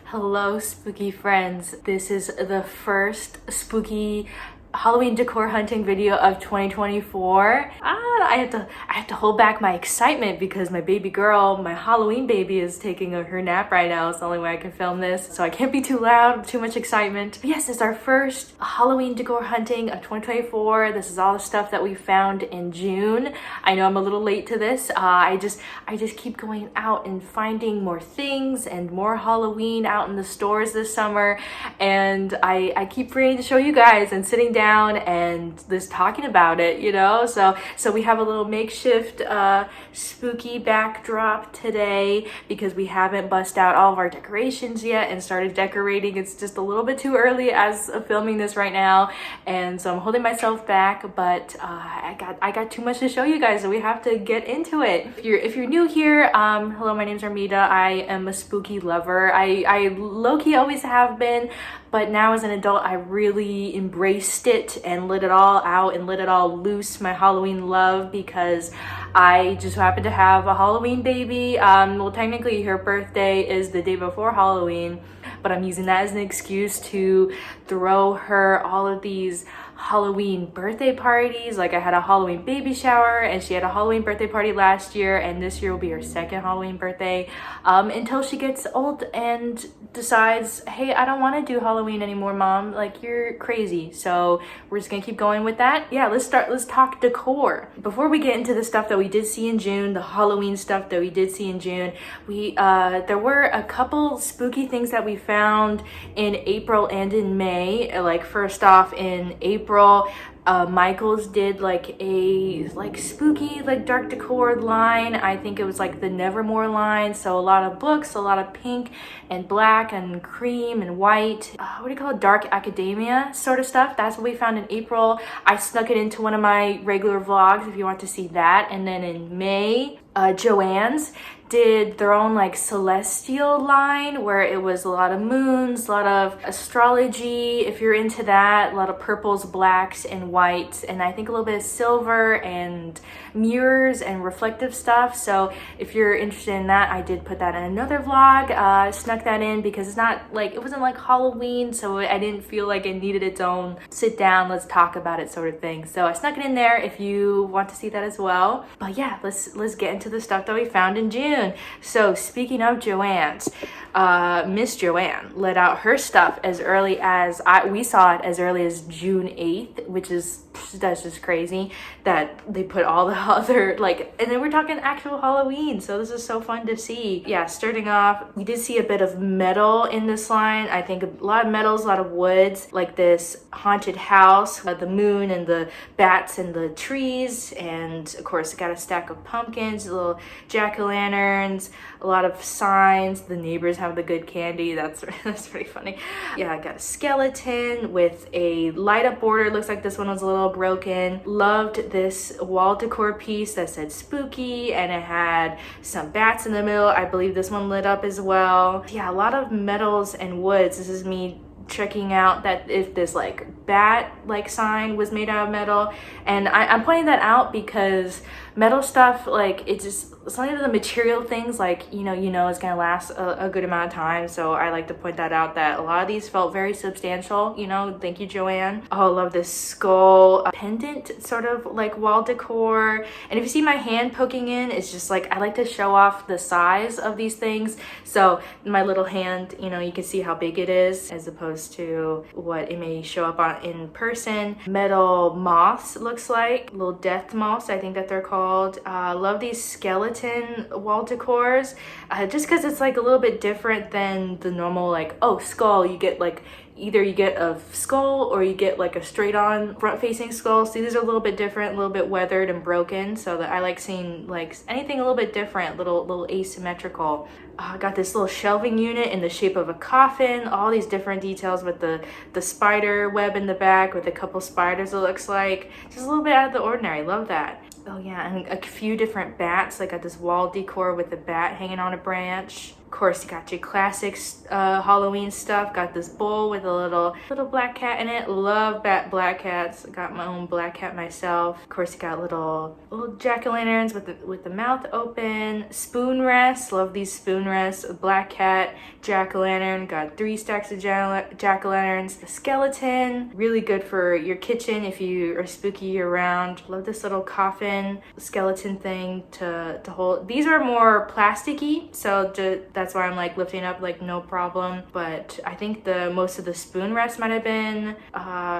Hello, spooky friends. This is the first spooky Halloween decor hunting video of 2024. I have to hold back my excitement because my baby girl, my Halloween baby, is taking her nap right now. It's the only way I can film this, so I can't be too loud, too much excitement. But yes, it's our first Halloween decor hunting of 2024. This is all the stuff that we found in June. I know I'm a little late to this. I just keep going out and finding more things and more Halloween out in the stores this summer, and I keep forgetting to show you guys and sitting down and just talking about it, you know. So we have a little makeshift spooky backdrop today because we haven't bust out all of our decorations yet and started decorating. It's just a little bit too early as of filming this right now, and so I'm holding myself back, but I got too much to show you guys, so we have to get into it. If you're new here, hello, my name's Armida. I am a spooky lover. I low-key always have been, but now as an adult, I really embraced it and let it all out and let it all loose, my Halloween love, because I just happen to have a Halloween baby. Well, technically her birthday is the day before Halloween, but I'm using that as an excuse to throw her all of these Halloween birthday parties. Like, I had a Halloween baby shower and she had a Halloween birthday party last year, and this year will be her second Halloween birthday, until she gets old and decides, hey, I don't want to do Halloween anymore, mom, like, you're crazy. So we're just gonna keep going with that. Yeah, let's talk decor. Before we get into the stuff that we did see in June, the Halloween stuff that we did see in June, there were a couple spooky things that we found in April and in May. Like, first off, in April, Michael's did like a spooky dark decor line. I think it was like the Nevermore line, so a lot of books, a lot of pink and black and cream and white, what do you call it, dark academia sort of stuff. That's what we found in April. I snuck it into one of my regular vlogs if you want to see that. And then in May, Joann's did their own like celestial line where it was a lot of moons, a lot of astrology, if you're into that, a lot of purples, blacks, and whites, and I think a little bit of silver and mirrors and reflective stuff. So if you're interested in that, I did put that in another vlog. Snuck that in because it's not like, it wasn't like Halloween, so I didn't feel like it needed its own sit down, let's talk about it sort of thing. So I snuck it in there if you want to see that as well. But yeah, let's get into the stuff that we found in June. So speaking of Joann's, Miss Joann let out her stuff as early as we saw it as early as June 8th, which is, that's just crazy that they put all the other, like, and then we're talking actual Halloween, so this is so fun to see. Yeah, starting off, we did see a bit of metal in this line. I think a lot of metals, a lot of woods, like this haunted house, the moon and the bats and the trees, and of course got a stack of pumpkins, little jack-o'-lanterns, a lot of signs. The neighbors have the good candy. That's pretty funny. Yeah, I got a skeleton with a light up border. Looks like this one was a little broken. Loved this wall decor piece that said spooky, and it had some bats in the middle. I believe this one lit up as well. Yeah, a lot of metals and woods. This is me checking out that if this like bat like sign was made out of metal, and I'm pointing that out because metal stuff, like, it's some of the material things, like, you know it's gonna last a good amount of time. So I like to point that out, that a lot of these felt very substantial, you know. Thank you, Joann. Oh, I love this skull pendant sort of like wall decor. And if you see my hand poking in, it's just like, I like to show off the size of these things. So my little hand, you know, you can see how big it is as opposed to what it may show up on in person. Metal moths, looks like little death moths, I think that they're called. Love these skeleton wall decors, just because it's like a little bit different than the normal, like, oh, skull, you get like, either you get a skull or you get like a straight on front facing skull. See, these are a little bit different, a little bit weathered and broken, so that I like seeing like anything a little bit different, little asymmetrical. Got this little shelving unit in the shape of a coffin, all these different details with the spider web in the back with a couple spiders, it looks like. Just a little bit out of the ordinary. Love that. Oh yeah, and a few different bats. Like, got this wall decor with a bat hanging on a branch. Of course, you got your classic Halloween stuff. Got this bowl with a little black cat in it. Love black cats. Got my own black cat myself. Of course, you got little jack-o'-lanterns with the mouth open. Spoon rests. Love these spoon rests. A black cat, jack-o'-lantern. Got 3 stacks of jack-o'-lanterns. The skeleton, really good for your kitchen if you are spooky year-round. Love this little coffin skeleton thing to hold. These are more plasticky, so that's why I'm like lifting up like no problem. But I think most of the spoon rests might have been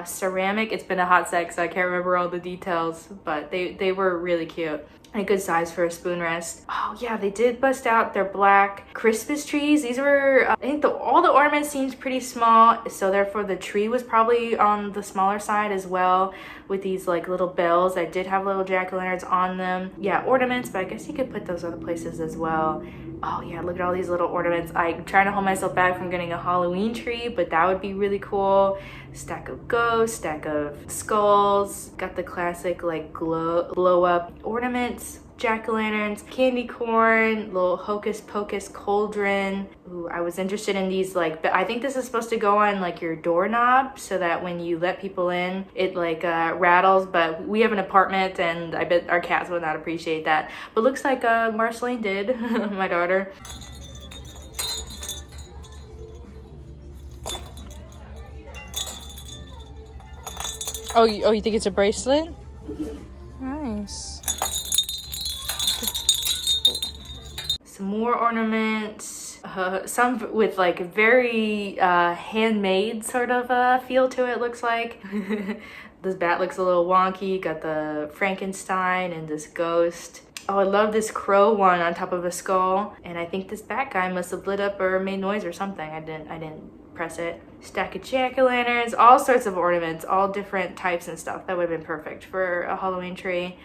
ceramic. It's been a hot sec, so I can't remember all the details, but they were really cute. A good size for a spoon rest. Oh yeah, they did bust out their black Christmas trees. These were, I think all the ornaments seemed pretty small, so therefore the tree was probably on the smaller side as well, with these like little bells. I did have little jack-o'-lanterns on them. Yeah, ornaments, but I guess you could put those other places as well. Oh yeah, look at all these little ornaments. I'm trying to hold myself back from getting a Halloween tree, but that would be really cool. Stack of ghosts, stack of skulls. Got the classic like blow up ornaments, jack-o'-lanterns, candy corn, little hocus pocus cauldron. Ooh, I was interested in these, like, but I think this is supposed to go on like your doorknob so that when you let people in, it like rattles. But we have an apartment and I bet our cats would not appreciate that. But looks like Marceline did, my daughter. Oh, you think it's a bracelet? Nice. Some more ornaments, some with like very handmade sort of feel to it, looks like. This bat looks a little wonky. Got the Frankenstein and this ghost. Oh, I love this crow one on top of a skull. And I think this bat guy must have lit up or made noise or something. I didn't press it. Stack of jack-o'-lanterns, all sorts of ornaments, all different types and stuff. That would have been perfect for a Halloween tree.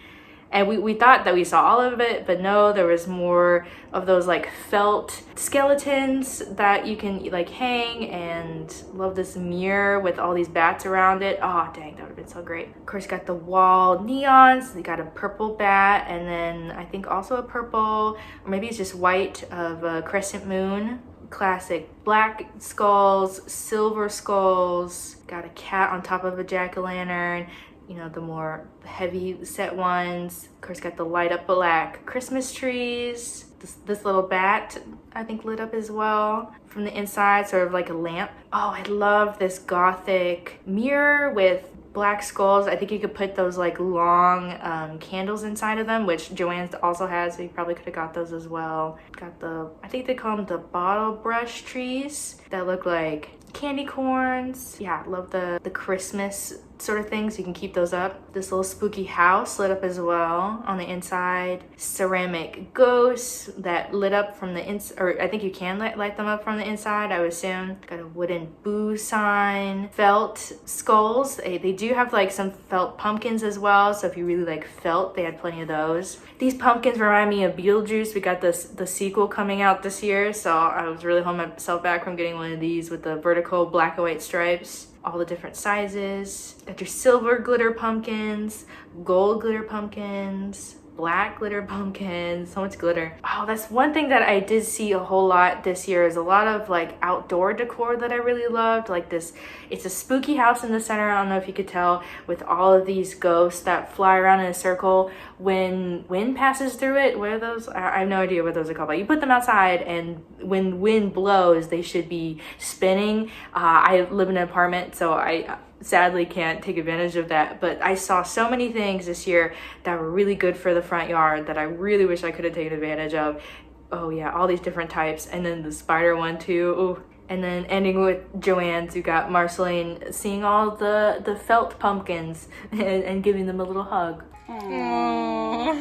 And we thought that we saw all of it, but no, there was more of those like felt skeletons that you can like hang, and love this mirror with all these bats around it. Oh, dang, that would have been so great. Of course, got the wall neons. They got a purple bat, and then I think also a purple, or maybe it's just white of a crescent moon. Classic black skulls, silver skulls. Got a cat on top of a jack-o'-lantern. You know, the more heavy set ones. Of course, got the light up black Christmas trees. This little bat, I think, lit up as well from the inside, sort of like a lamp. Oh, I love this gothic mirror with black skulls. I think you could put those like long candles inside of them, which Joann also has, so you probably could have got those as well. Got I think they call them the bottle brush trees that look like candy corns. Yeah, I love the Christmas sort of things. You can keep those up. This little spooky house lit up as well on the inside. Ceramic ghosts that lit up from the inside, or I think you can light them up from the inside, I would assume. Got a wooden boo sign. Felt skulls. They do have like some felt pumpkins as well, so if you really like felt, they had plenty of those. These pumpkins remind me of Beetlejuice. We got the sequel coming out this year, so I was really holding myself back from getting one of these with the vertical black and white stripes. All the different sizes. Got your silver glitter pumpkins, gold glitter pumpkins, black glitter pumpkins, so much glitter. Oh, that's one thing that I did see a whole lot this year, is a lot of like outdoor decor that I really loved. Like this, it's a spooky house in the center, I don't know if you could tell, with all of these ghosts that fly around in a circle. When wind passes through it, what are those? I have no idea what those are called, but you put them outside and when wind blows, they should be spinning. I live in an apartment, so I sadly can't take advantage of that, but I saw so many things this year that were really good for the front yard that I really wish I could have taken advantage of. Oh yeah, all these different types, and then the spider one too. Ooh. And then ending with Joann's, you got Marceline seeing all the felt pumpkins and giving them a little hug. Aww.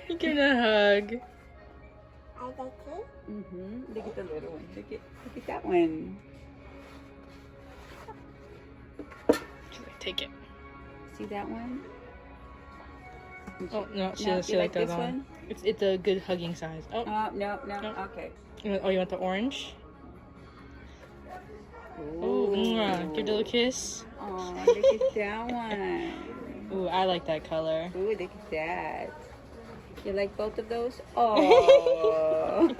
You get a hug. I like it. Mm-hmm. Look at the little one. Look at that one. Take it. See that one? Oh no, she like that one. It's a good hugging size. Oh no. Okay. Oh, you want the orange? Oh, give it a little kiss. Oh, look at that one. Ooh, I like that color. Ooh, look at that. You like both of those? Oh.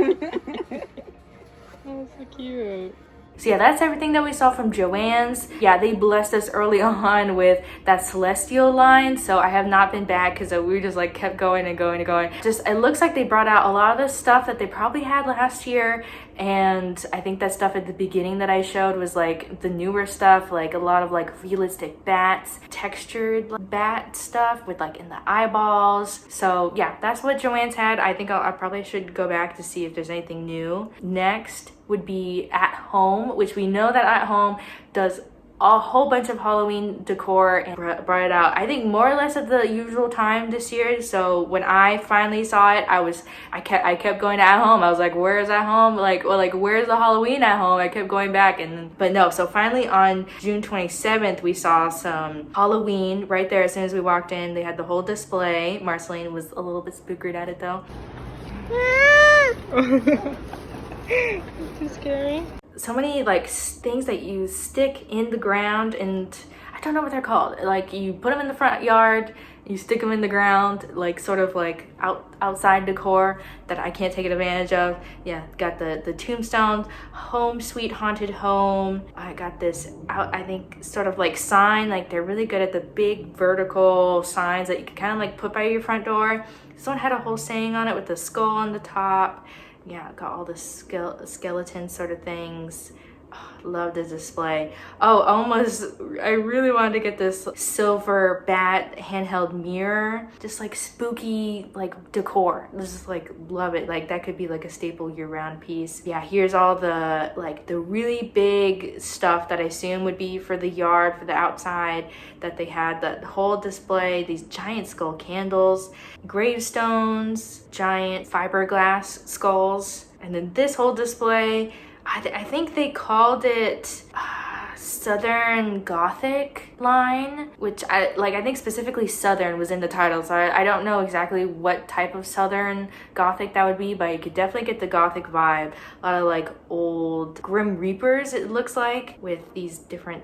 Oh, so cute. So yeah, that's everything that we saw from Joann's. Yeah, they blessed us early on with that celestial line, so I have not been back because we just like kept going and going and going. Just, it looks like they brought out a lot of the stuff that they probably had last year, and I think that stuff at the beginning that I showed was like the newer stuff, like a lot of like realistic bats, textured bat stuff with like in the eyeballs. So yeah, that's what Joann's had. I think I probably should go back to see if there's anything new. Next would be At Home, which we know that At Home does a whole bunch of Halloween decor and brought it out, I think more or less at the usual time this year. So when I finally saw it, I kept going to At Home. I was like, where's At Home? Like where's the Halloween At Home? I kept going back, but no. So finally on June 27th, we saw some Halloween right there. As soon as we walked in, they had the whole display. Marceline was a little bit spooked at it though. Too scary. So many like things that you stick in the ground, and I don't know what they're called. Like you put them in the front yard, you stick them in the ground, like sort of like outside decor that I can't take advantage of. Yeah, got the tombstones, Home Sweet Haunted Home. I got this out, I think sort of like sign, like they're really good at the big vertical signs that you can kind of like put by your front door. This one had a whole saying on it with the skull on the top. Yeah, got all the skeleton sort of things. Oh, love the display. Oh, I really wanted to get this silver bat handheld mirror. Just like spooky, like decor. Just like love it. Like that could be like a staple year-round piece. Yeah, here's all the like the really big stuff that I assume would be for the yard, for the outside, that they had that whole display. These giant skull candles, gravestones, giant fiberglass skulls, and then this whole display. I think they called it Southern Gothic line, which I think specifically Southern was in the title, so I don't know exactly what type of Southern Gothic that would be, but you could definitely get the Gothic vibe. A lot of like old Grim Reapers, it looks like, with these different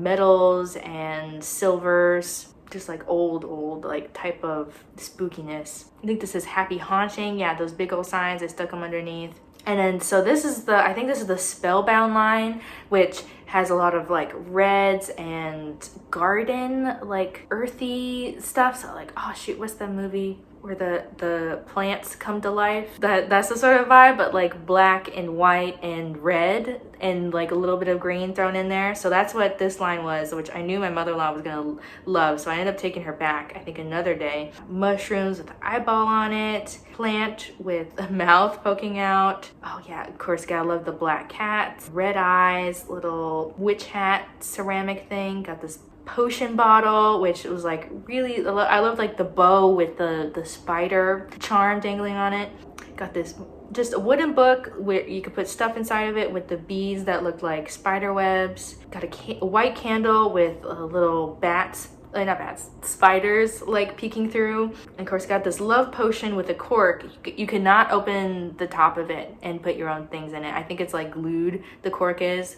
metals and silvers. Just like old like type of spookiness. I think this is Happy Haunting. Yeah, those big old signs, I stuck them underneath. And then so this is I think this is the Spellbound line, which has a lot of like reds and garden, like earthy stuff. So like, oh shoot, what's the movie where the plants come to life? That's the sort of vibe, but like black and white and red and like a little bit of green thrown in there. So that's what this line was, which I knew my mother-in-law was gonna love. So I ended up taking her back, I think another day. Mushrooms with an eyeball on it, plant with a mouth poking out. Oh yeah, of course, gotta love the black cats, red eyes, little witch hat ceramic thing. Got this potion bottle, which was like really, I love like the bow with the spider charm dangling on it. Got this just a wooden book where you could put stuff inside of it with the beads that looked like spider webs. Got a white candle with little bats, not bats, spiders like peeking through. And of course got this love potion with a cork. You cannot open the top of it and put your own things in it. I think it's like glued, the cork is,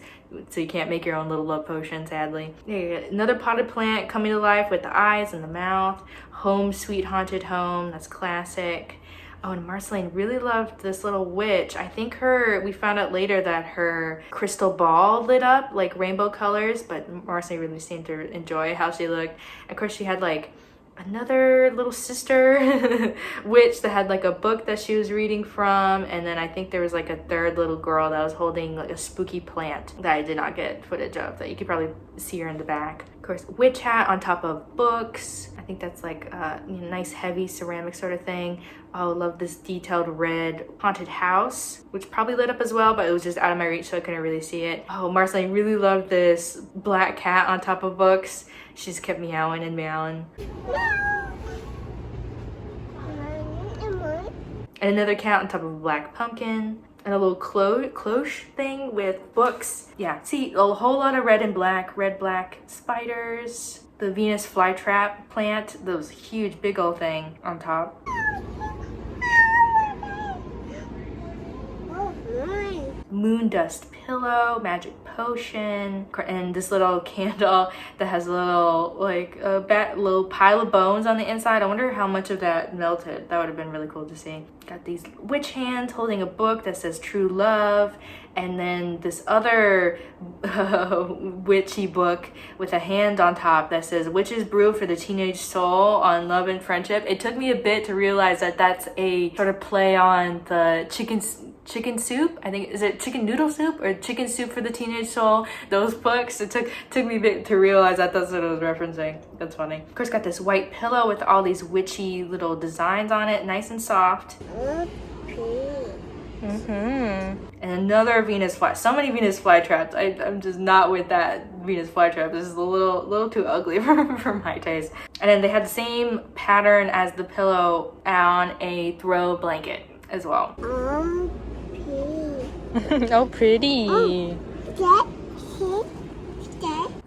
so you can't make your own little love potion, sadly. Another potted plant coming to life with the eyes and the mouth. Home Sweet Haunted Home, that's classic. Oh, and Marceline really loved this little witch. I think we found out later that her crystal ball lit up like rainbow colors, but Marceline really seemed to enjoy how she looked. Of course, she had like another little sister witch that had like a book that she was reading from, and then I think there was like a third little girl that was holding like a spooky plant that I did not get footage of, that you could probably see her in the back. Of course, witch hat on top of books. I think that's like a nice heavy ceramic sort of thing. Oh, love this detailed red haunted house, which probably lit up as well, but it was just out of my reach, so I couldn't really see it. Oh, Marceline really loved this black cat on top of books. She just kept meowing and meowing. And another cat on top of a black pumpkin. And a little cloche thing with books. Yeah, see, a whole lot of red and black, red-black spiders. The Venus flytrap plant, those huge big old thing on top. moon dust pillow, magic potion, and this little candle that has a little like little pile of bones on the inside. I wonder how much of that melted. That would have been really cool to see. Got these witch hands holding a book that says True Love, and then this other witchy book with a hand on top that says Witch's Brew for the Teenage Soul on Love and Friendship. It took me a bit to realize that that's a sort of play on the chicken soup. I think, is it chicken noodle soup or chicken soup for the teenage soul? Those books. It took me a bit to realize that that's what I was referencing. That's funny. Of course, got this white pillow with all these witchy little designs on it, nice and soft. And another Venus fly. So many Venus flytraps. I'm just not with that Venus flytrap. This is a little too ugly for my taste. And then they had the same pattern as the pillow on a throw blanket as well. Oh, pretty.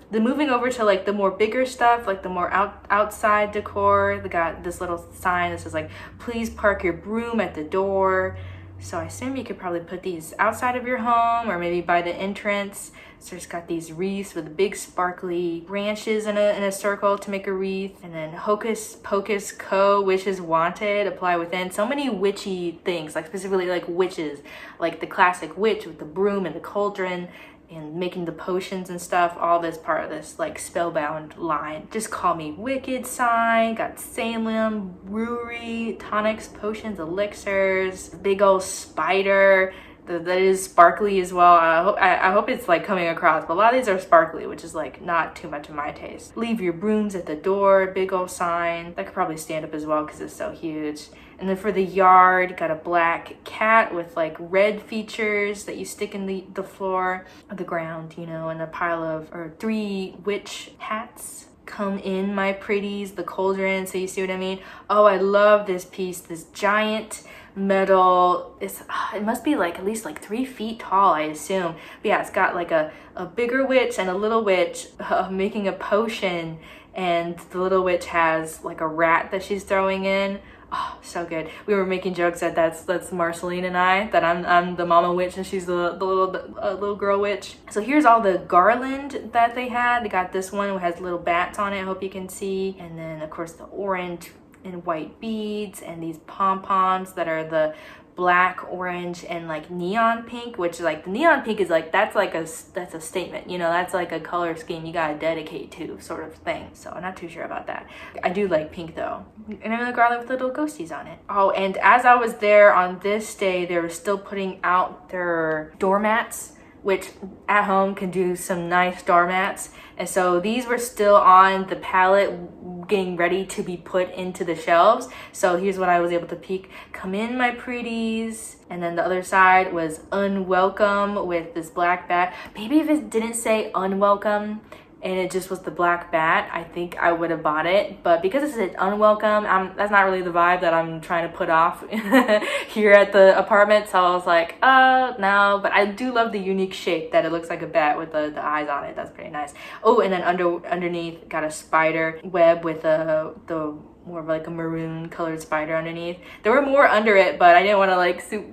Then moving over to like the more bigger stuff, like the more outside decor, they got this little sign that says like, please park your broom at the door. So I assume you could probably put these outside of your home or maybe by the entrance. So it's got these wreaths with big sparkly branches in a circle to make a wreath. And then Hocus Pocus Co. Wishes Wanted apply within. So many witchy things, like specifically like witches, like the classic witch with the broom and the cauldron and making the potions and stuff. All this part of this like spellbound line. Just call me wicked sign. Got Salem, brewery, tonics, potions, elixirs, big old spider that is sparkly as well. I hope it's like coming across, but a lot of these are sparkly, which is like not too much of my taste. Leave your brooms at the door, big old sign. That could probably stand up as well because it's so huge. And then for the yard, got a black cat with like red features that you stick in the floor of the ground, you know, and a pile of, or 3 witch hats. Come in, my pretties, the cauldron, so you see what I mean? Oh, I love this piece, this giant metal, it must be like at least like 3 feet tall, I assume. But yeah, it's got like a bigger witch and a little witch making a potion, and the little witch has like a rat that she's throwing in. Oh, so good. We were making jokes that that's Marceline and I, that I'm the mama witch and she's the little girl witch. So here's all the garland that they had. They got this one, which has little bats on it, I hope you can see. And then of course the orange and white beads and these pom-poms that are the black, orange, and like neon pink, which like the neon pink is like, that's a statement, you know, that's like a color scheme you gotta dedicate to, sort of thing. So I'm not too sure about that. I do like pink though. And then the garland with little ghosties on it. Oh, and as I was there on this day, they were still putting out their doormats, which at home can do some nice doormats. And so these were still on the pallet getting ready to be put into the shelves. So here's what I was able to peek. Come in, my pretties. And then the other side was unwelcome with this black bat. Maybe if it didn't say unwelcome and it just was the black bat, I think I would have bought it. But because it said unwelcome, that's not really the vibe that I'm trying to put off here at the apartment. So I was like, no. But I do love the unique shape that it looks like a bat with the eyes on it. That's pretty nice. Oh, and then underneath got a spider web with the more of like a maroon colored spider underneath. There were more under it, but I didn't want to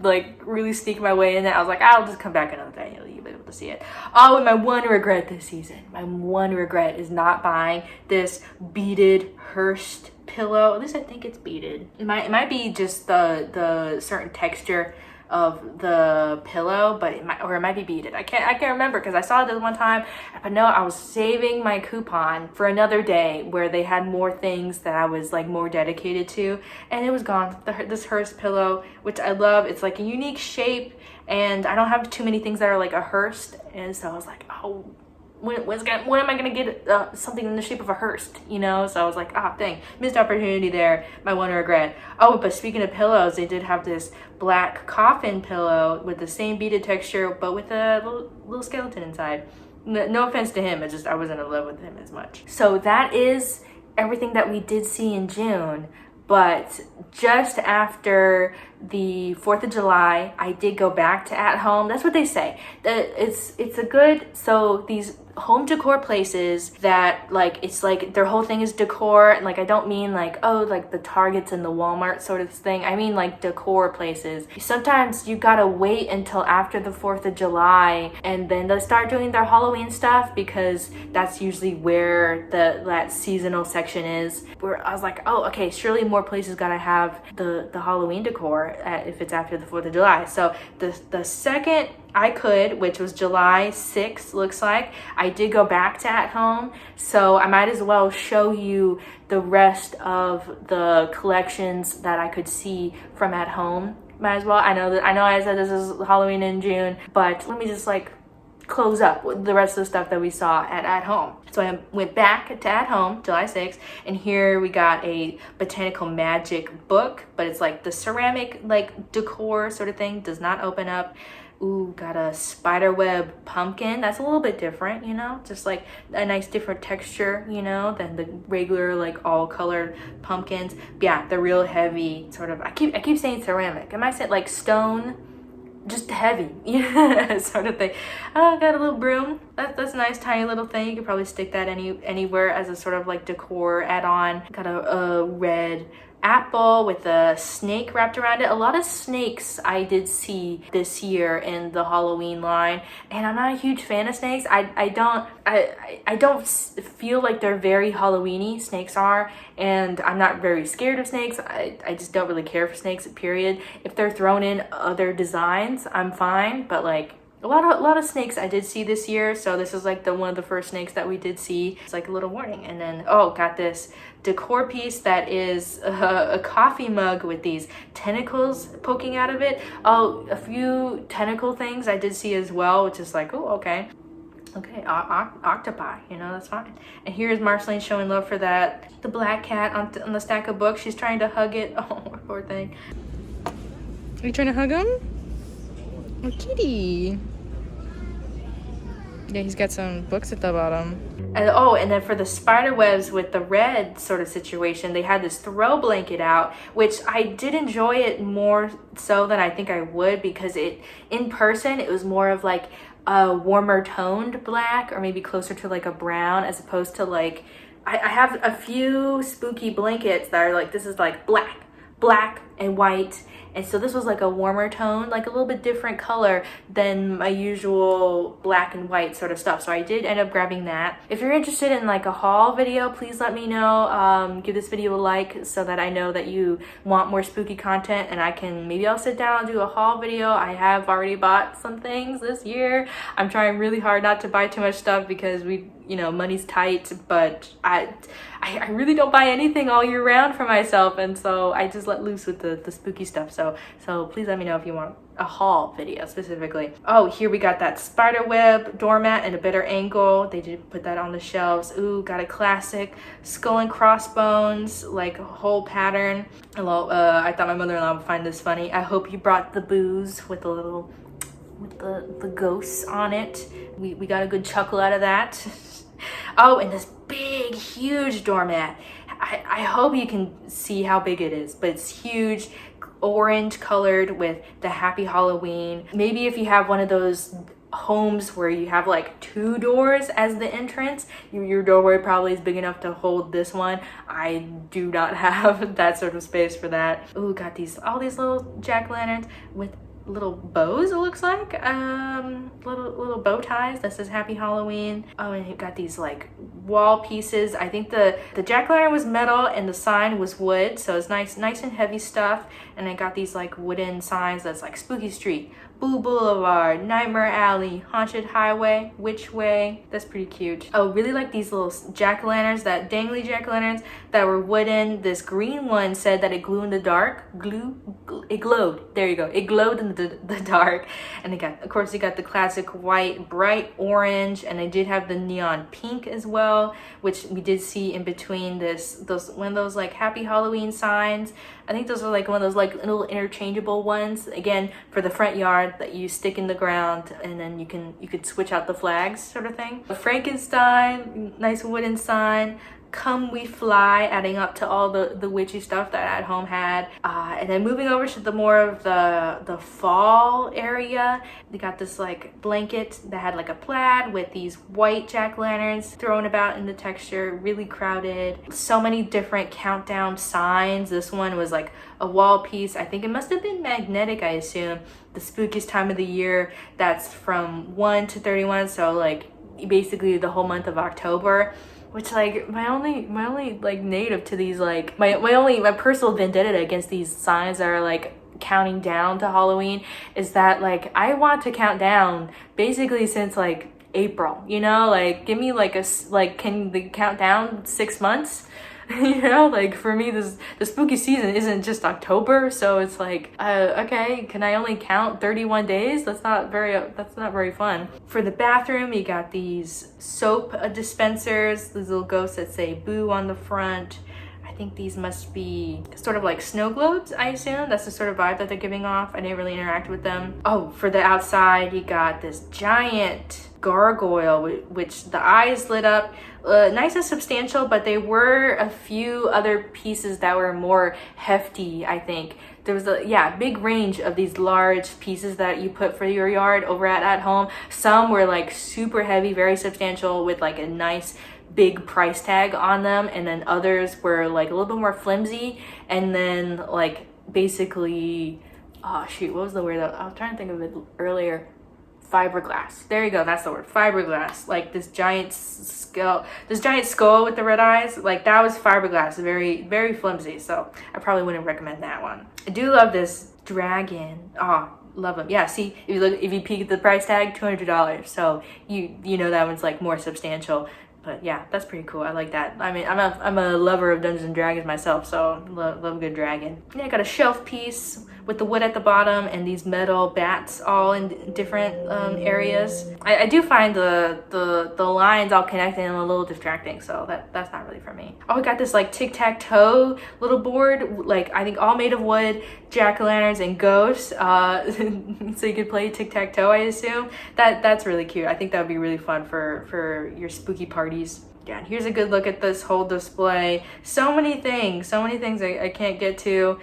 like really sneak my way in there. I was like, I'll just come back another day and you'll be able to see it. Oh, and my one regret this season, is not buying this beaded Hearst pillow. At least I think it's beaded. It might be just the certain texture of the pillow, but it might be beaded. I can't remember because I saw this one time, but no, I was saving my coupon for another day where they had more things that I was like more dedicated to, and it was gone. This Hearst pillow, which I love, it's like a unique shape, and I don't have too many things that are like a Hearst, and so I was like, oh, when am I gonna get something in the shape of a Hearst, you know? So I was like, dang, missed opportunity there. My one regret. Oh, but speaking of pillows, they did have this black coffin pillow with the same beaded texture, but with a little skeleton inside. No offense to him, it's just I wasn't in love with him as much. So that is everything that we did see in June. But just after the 4th of July, I did go back to at home. That's what they say. It's a good, so these home decor places that like it's like their whole thing is decor, and like I don't mean like, oh, like the Targets and the Walmart sort of thing. I mean like decor places. Sometimes you gotta wait until after the 4th of July and then they'll start doing their Halloween stuff, because that's usually where that seasonal section is. Where I was like, oh, okay, surely more places gotta have the Halloween decor if it's after the 4th of July. So the second I could, which was July 6th, looks like, I did go back to At Home, so I might as well show you the rest of the collections that I could see from At Home. Might as well. I know I said this is Halloween in June, but let me just like close up with the rest of the stuff that we saw at Home. So I went back to At Home, July 6th, and here we got a Botanical Magic book, but it's like the ceramic like decor sort of thing, does not open up. Ooh, got a spiderweb pumpkin. That's a little bit different, you know, just like a nice different texture, you know, than the regular like all colored pumpkins. But yeah, the real heavy sort of, I keep saying ceramic. Am I saying like stone? Just heavy, yeah, sort of thing. Oh, got a little broom. That's a nice tiny little thing. You could probably stick that anywhere as a sort of like decor add-on. Got a red apple with a snake wrapped around it. A lot of snakes I did see this year in the Halloween line, and I'm not a huge fan of snakes. I don't feel like they're very Halloweeny. Snakes are, and I'm not very scared of snakes. I just don't really care for snakes, period. If they're thrown in other designs, I'm fine, but like a lot of snakes I did see this year, so this is like one of the first snakes that we did see. It's like a little warning. And then, oh, got this decor piece that is a coffee mug with these tentacles poking out of it. Oh, a few tentacle things I did see as well, which is like, oh, okay, octopi, you know, that's fine. And here's Marceline showing love for the black cat on the stack of books. She's trying to hug it. Oh, poor thing. Are you trying to hug him? Oh, kitty. Yeah, he's got some books at the bottom. And then for the spider webs with the red sort of situation, they had this throw blanket out, which I did enjoy it more so than I think I would, because in person it was more of like a warmer toned black, or maybe closer to like a brown, as opposed to like I have a few spooky blankets that are like, this is like black and white. And so this was like a warmer tone, like a little bit different color than my usual black and white sort of stuff. So I did end up grabbing that. If you're interested in like a haul video, please let me know. Give this video a like so that I know that you want more spooky content, and maybe I'll sit down and do a haul video. I have already bought some things this year. I'm trying really hard not to buy too much stuff because money's tight, but I really don't buy anything all year round for myself, and so I just let loose with the spooky stuff. So please let me know if you want a haul video specifically. Oh, here we got that spider web doormat in a better angle. They did put that on the shelves. Ooh, got a classic skull and crossbones, like a whole pattern. Hello, I thought my mother-in-law would find this funny. I hope you brought the booze with the ghosts on it. We got a good chuckle out of that. Oh, and this big, huge doormat. I hope you can see how big it is, but it's huge, orange colored with the Happy Halloween. Maybe if you have one of those homes where you have like 2 doors as the entrance, your doorway probably is big enough to hold this one. I do not have that sort of space for that. Ooh, got all these little jack-o'-lanterns with little bows, it looks like, little bow ties that says Happy Halloween. Oh, and you got these like wall pieces. I think the jack-o'-lantern was metal and the sign was wood, so it's nice and heavy stuff. And I got these like wooden signs that's like Spooky Street, Boo Boulevard, Nightmare Alley, Haunted Highway, Which Way. That's pretty cute. Oh, really like these little jack-o'-lanterns, that dangly jack-o'-lanterns that were wooden. This green one said that it glowed in the dark. It glowed. There you go. It glowed in the dark. And of course you got the classic white, bright orange, and they did have the neon pink as well, which we did see in between one of those like Happy Halloween signs. I think those are like one of those like little interchangeable ones, again, for the front yard that you stick in the ground, and then you could switch out the flags sort of thing. A Frankenstein, nice wooden sign. Come We Fly, adding up to all the witchy stuff that At Home had. And then moving over to the more of the fall area, they got this like blanket that had like a plaid with these white jack-o'-lanterns thrown about in the texture, really crowded. So many different countdown signs. This one was like a wall piece. I think it must have been magnetic, I assume. The spookiest time of the year, that's from 1 to 31, so like basically the whole month of October. Which like my only like native to these, like my personal vendetta against these signs that are like counting down to Halloween is that like I want to count down basically since like April, you know, like give me like can they count down 6 months? You know, like for me the spooky season isn't just October, so it's like okay, can I only count 31 days? That's not very fun. For the bathroom, you got these soap dispensers, these little ghosts that say boo on the front. I think these must be sort of like snow globes, I assume. That's the sort of vibe that they're giving off. I didn't really interact with them. Oh, for the outside, you got this giant gargoyle, which the eyes lit up. Nice and substantial, but there were a few other pieces that were more hefty, I think. There was a big range of these large pieces that you put for your yard over at Home. Some were like super heavy, very substantial with like a nice big price tag on them, and then others were like a little bit more flimsy, and then like basically, oh shoot, what was the word that I was trying to think of it earlier? Fiberglass. There you go, that's the word. Fiberglass. Like this giant skull with the red eyes, like that was fiberglass. Very, very flimsy, so I probably wouldn't recommend that one. I do love this dragon. Oh, love them. Yeah, see, if you peek at the price tag, $200, so you know that one's like more substantial. But yeah, that's pretty cool. I like that. I mean, I'm a lover of Dungeons and Dragons myself, so love a good dragon. Yeah, I got a shelf piece with the wood at the bottom and these metal bats all in different areas. I do find the lines all connected and a little distracting, so that's not really for me. Oh, we got this like tic-tac-toe little board, like I think all made of wood, jack-o'-lanterns and ghosts, so you could play tic-tac-toe, I assume. That's really cute. I think that would be really fun for your spooky parties. Yeah, and here's a good look at this whole display. So many things I can't get to,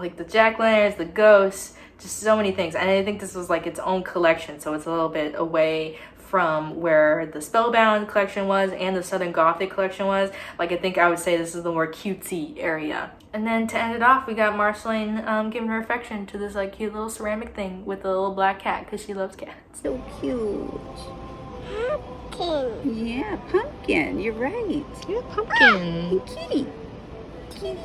like the jack-o'-lanterns, the ghosts, just so many things. And I think this was like its own collection, so it's a little bit away from where the Spellbound collection was and the Southern Gothic collection was. Like I think I would say this is the more cutesy area. And then to end it off, we got Marceline giving her affection to this like cute little ceramic thing with a little black cat because she loves cats. So cute. Pumpkin. Yeah, pumpkin. You're right. You're a pumpkin. Kitty. Kitty.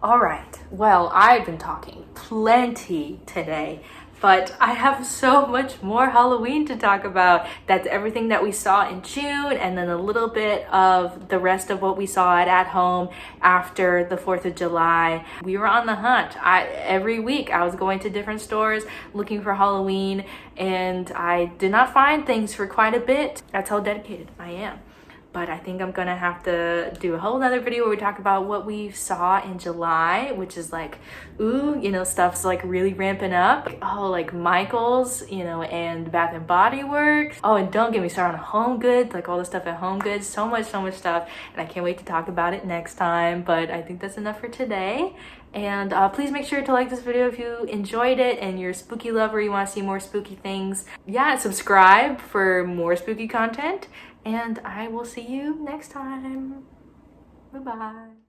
All right, well, I've been talking plenty today, but I have so much more Halloween to talk about. That's everything that we saw in June, and then a little bit of the rest of what we saw at Home after the 4th of July. We were on the hunt. Every week I was going to different stores looking for Halloween, and I did not find things for quite a bit. That's how dedicated I am. But I think I'm gonna have to do a whole nother video where we talk about what we saw in July, which is like, ooh, you know, stuff's like really ramping up. Oh, like Michael's, you know, and Bath and Body Works. Oh, and don't get me started on Home Goods, like all the stuff at Home Goods. So much stuff. And I can't wait to talk about it next time. But I think that's enough for today. And please make sure to like this video if you enjoyed it and you're a spooky lover, you want to see more spooky things. Yeah, subscribe for more spooky content. And I will see you next time. Bye-bye.